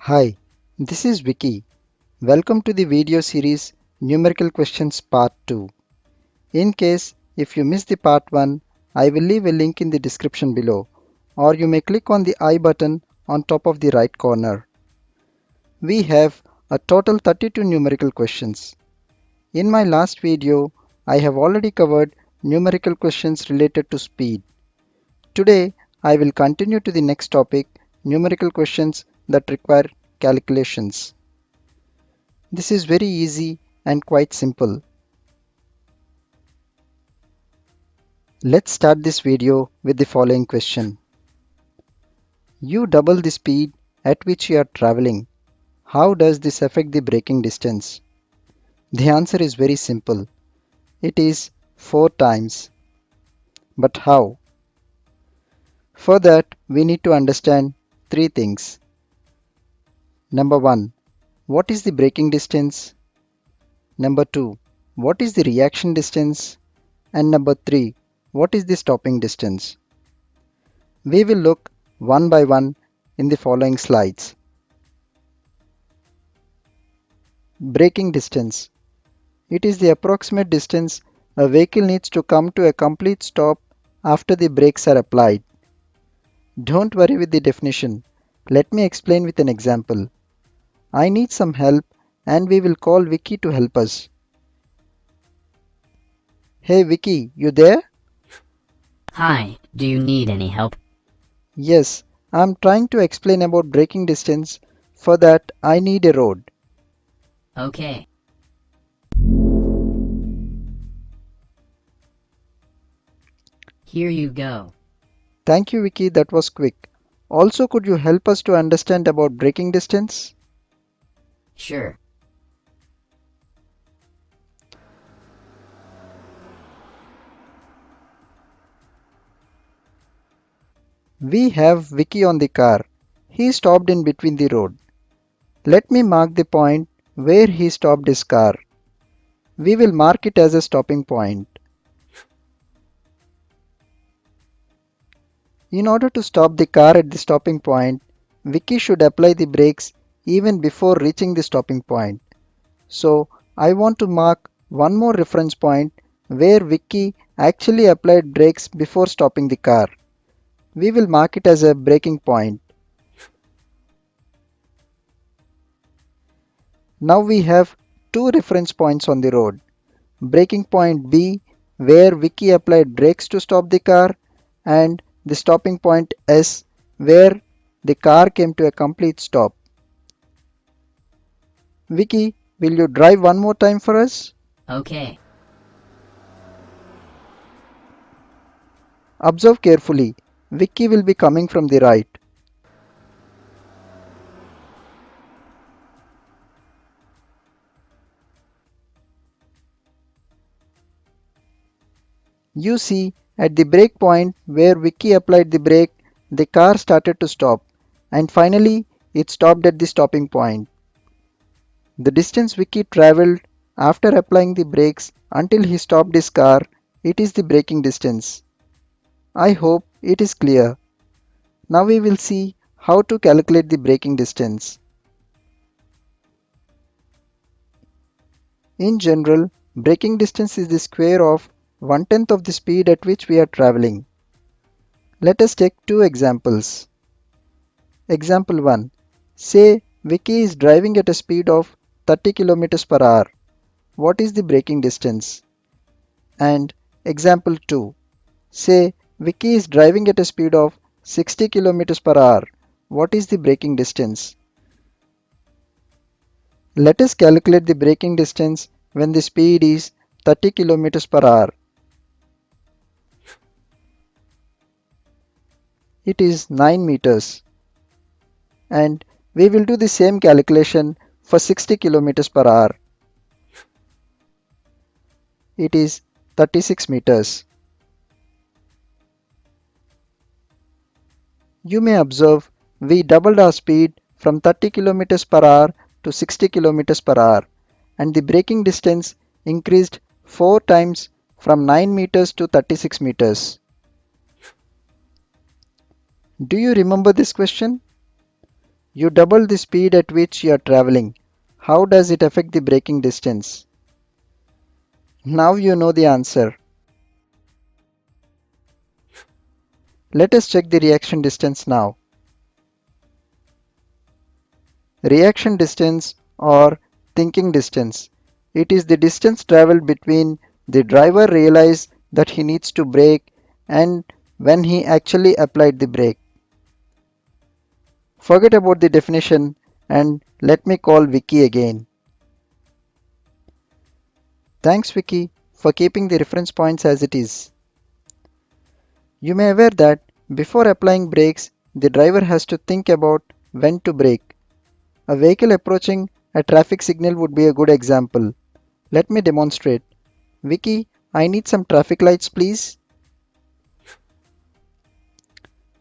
Hi, this is Vicky. Welcome to the video series Numerical Questions Part 2. In case if you missed the Part 1, I will leave a link in the description below, or you may click on the I button on top of the right corner. We have a total 32 numerical questions. In my last video, I have already covered numerical questions related to speed. Today, I will continue to the next topic, numerical questions that require calculations. This is very easy and quite simple. Let's start this video with the following question. You double the speed at which you are traveling. How does this affect the braking distance? The answer is very simple. It is 4 times. But how? For that, we need to understand three things. Number 1. What is the braking distance? Number 2. What is the reaction distance? And number 3. What is the stopping distance? We will look one by one in the following slides. Braking distance. It is the approximate distance a vehicle needs to come to a complete stop after the brakes are applied. Don't worry with the definition. Let me explain with an example. I need some help and we will call Vicky to help us. Hey Vicky, you there? Hi, do you need any help? Yes, I'm trying to explain about braking distance. For that, I need a road. Okay. Here you go. Thank you, Vicky, that was quick. Also, could you help us to understand about braking distance? Sure. We have Vicky on the car. He stopped in between the road. Let me mark the point where he stopped his car. We will mark it as a stopping point. In order to stop the car at the stopping point, Vicky should apply the brakes even before reaching the stopping point. So, I want to mark one more reference point where Vicky actually applied brakes before stopping the car. We will mark it as a braking point. Now we have two reference points on the road. Braking point B, where Vicky applied brakes to stop the car, and the stopping point S, where the car came to a complete stop. Vicky, will you drive one more time for us? Okay. Observe carefully. Vicky will be coming from the right. You see, at the brake point where Vicky applied the brake, the car started to stop, and finally it stopped at the stopping point. The distance Vicky traveled after applying the brakes until he stopped his car, it is the braking distance. I hope it is clear. Now we will see how to calculate the braking distance. In general, braking distance is the square of 1/10 of the speed at which we are traveling. Let us take two examples. Example 1. Say Vicky is driving at a speed of 30 km per hour. What is the braking distance? And example 2. Say Vicky is driving at a speed of 60 km per hour. What is the braking distance? Let us calculate the braking distance when the speed is 30 km per hour. It is 9 meters. And we will do the same calculation for 60 km per hour. It is 36 meters. You may observe we doubled our speed from 30 km per hour to 60 km per hour, and the braking distance increased 4 times from 9 meters to 36 meters. Do you remember this question? You double the speed at which you are traveling. How does it affect the braking distance? Now you know the answer. Let us check the reaction distance now. Reaction distance or thinking distance. It is the distance traveled between the driver realized that he needs to brake and when he actually applied the brake. Forget about the definition and let me call Vicky again. Thanks Vicky for keeping the reference points as it is. You may aware that before applying brakes, the driver has to think about when to brake. A vehicle approaching a traffic signal would be a good example. Let me demonstrate. Vicky, I need some traffic lights please.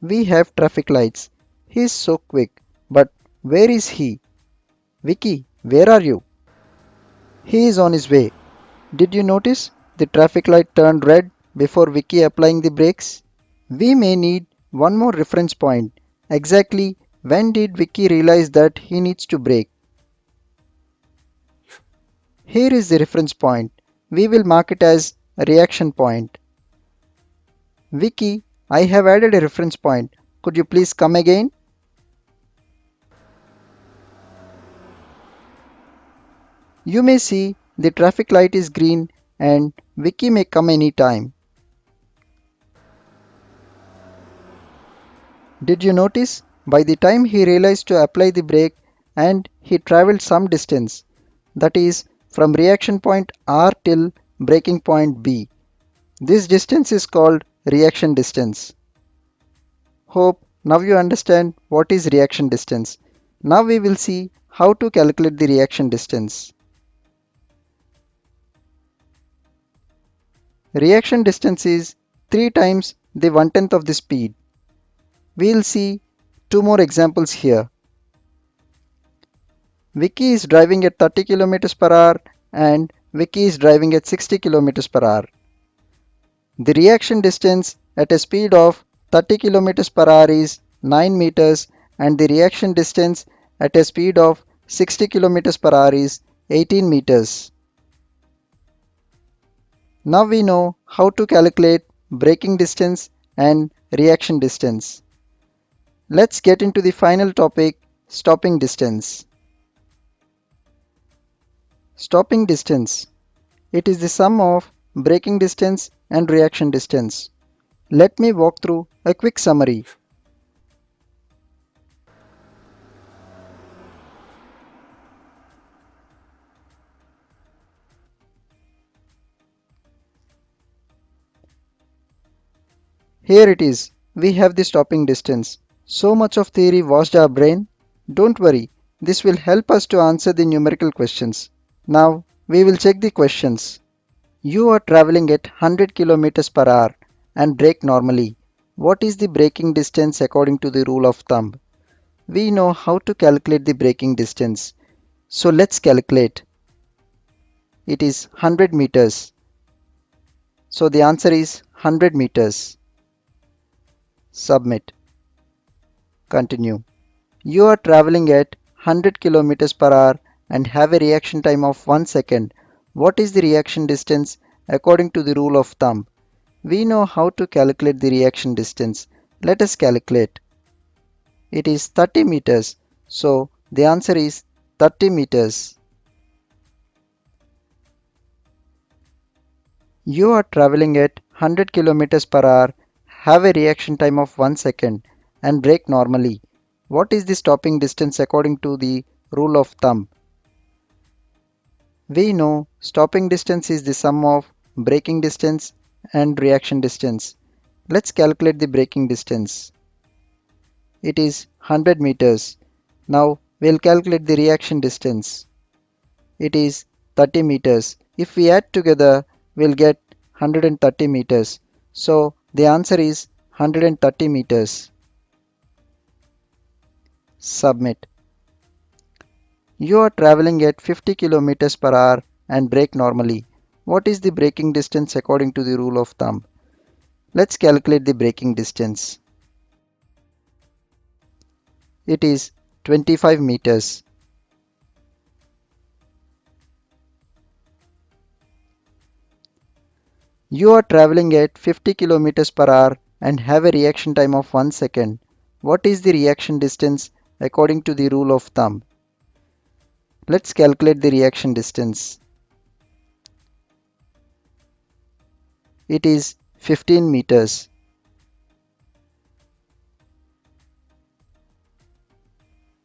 We have traffic lights. He is so quick. But where is he? Vicky, where are you? He is on his way. Did you notice the traffic light turned red before Vicky applying the brakes? We may need one more reference point. Exactly when did Vicky realize that he needs to brake? Here is the reference point. We will mark it as a reaction point. Vicky, I have added a reference point. Could you please come again? You may see the traffic light is green and Vicky may come anytime. Did you notice? By the time he realized to apply the brake and he traveled some distance, that is from reaction point R till braking point B. This distance is called reaction distance. Hope now you understand what is reaction distance. Now we will see how to calculate the reaction distance. Reaction distance is 3 times the 1/10 of the speed. We'll see two more examples here. Vicky is driving at 30 kilometers per hour and Vicky is driving at 60 kilometers per hour. The reaction distance at a speed of 30 kilometers per hour is 9 meters and the reaction distance at a speed of 60 kilometers per hour is 18 meters. Now we know how to calculate braking distance and reaction distance. Let's get into the final topic, stopping distance. Stopping distance. It is the sum of braking distance and reaction distance. Let me walk through a quick summary. Here it is. We have the stopping distance. So much of theory washed our brain? Don't worry, this will help us to answer the numerical questions. Now we will check the questions. You are traveling at 100 kilometers per hour and brake normally. What is the braking distance according to the rule of thumb? We know how to calculate the braking distance. So let's calculate. It is 100 meters. So the answer is 100 meters. Submit. Continue. You are traveling at 100 kilometers per hour and have a reaction time of 1 second. What is the reaction distance according to the rule of thumb? We know how to calculate the reaction distance. Let us calculate. It is 30 meters. So the answer is 30 meters. You are traveling at 100 kilometers per hour, have a reaction time of 1 second and brake normally. What is the stopping distance according to the rule of thumb? We know stopping distance is the sum of braking distance and reaction distance. Let's calculate the braking distance. It is 100 meters. Now we'll calculate the reaction distance. It is 30 meters. If we add together, we'll get 130 meters. So the answer is 130 meters. Submit. You are traveling at 50 kilometers per hour and brake normally. What is the braking distance according to the rule of thumb? Let's calculate the braking distance. It is 25 meters. You are traveling at 50 kilometers per hour and have a reaction time of 1 second. What is the reaction distance according to the rule of thumb? Let's calculate the reaction distance. It is 15 meters.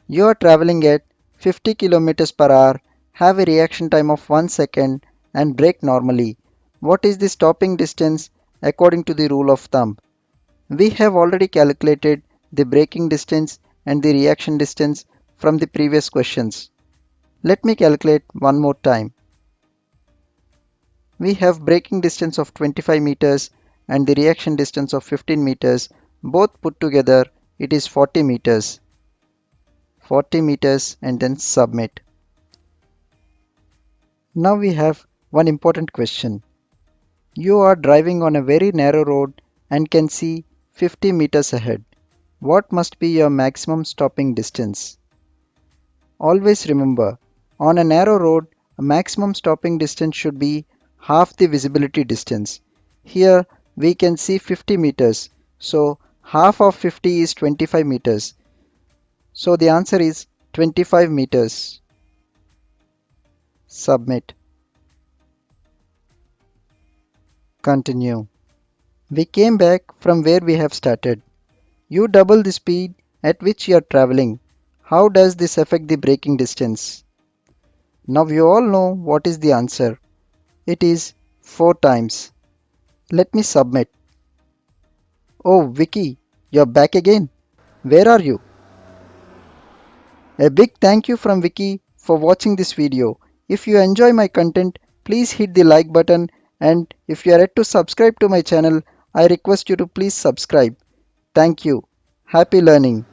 You are traveling at 50 kilometers per hour, have a reaction time of 1 second and brake normally. What is the stopping distance according to the rule of thumb? We have already calculated the braking distance and the reaction distance from the previous questions. Let me calculate one more time. We have braking distance of 25 meters and the reaction distance of 15 meters. Both put together, it is 40 meters. 40 meters and then submit. Now we have one important question. You are driving on a very narrow road and can see 50 meters ahead. What must be your maximum stopping distance? Always remember, on a narrow road, a maximum stopping distance should be half the visibility distance. Here we can see 50 meters, so half of 50 is 25 meters. So the answer is 25 meters. Submit. Continue. We came back from where we have started. You double the speed at which you are traveling. How does this affect the braking distance? Now you all know what is the answer. It is 4 times. Let me submit. Oh, Vicky, you're back again. Where are you? A big thank you from Vicky for watching this video. If you enjoy my content, please hit the like button, and if you are yet to subscribe to my channel, I request you to please subscribe. Thank you. Happy learning.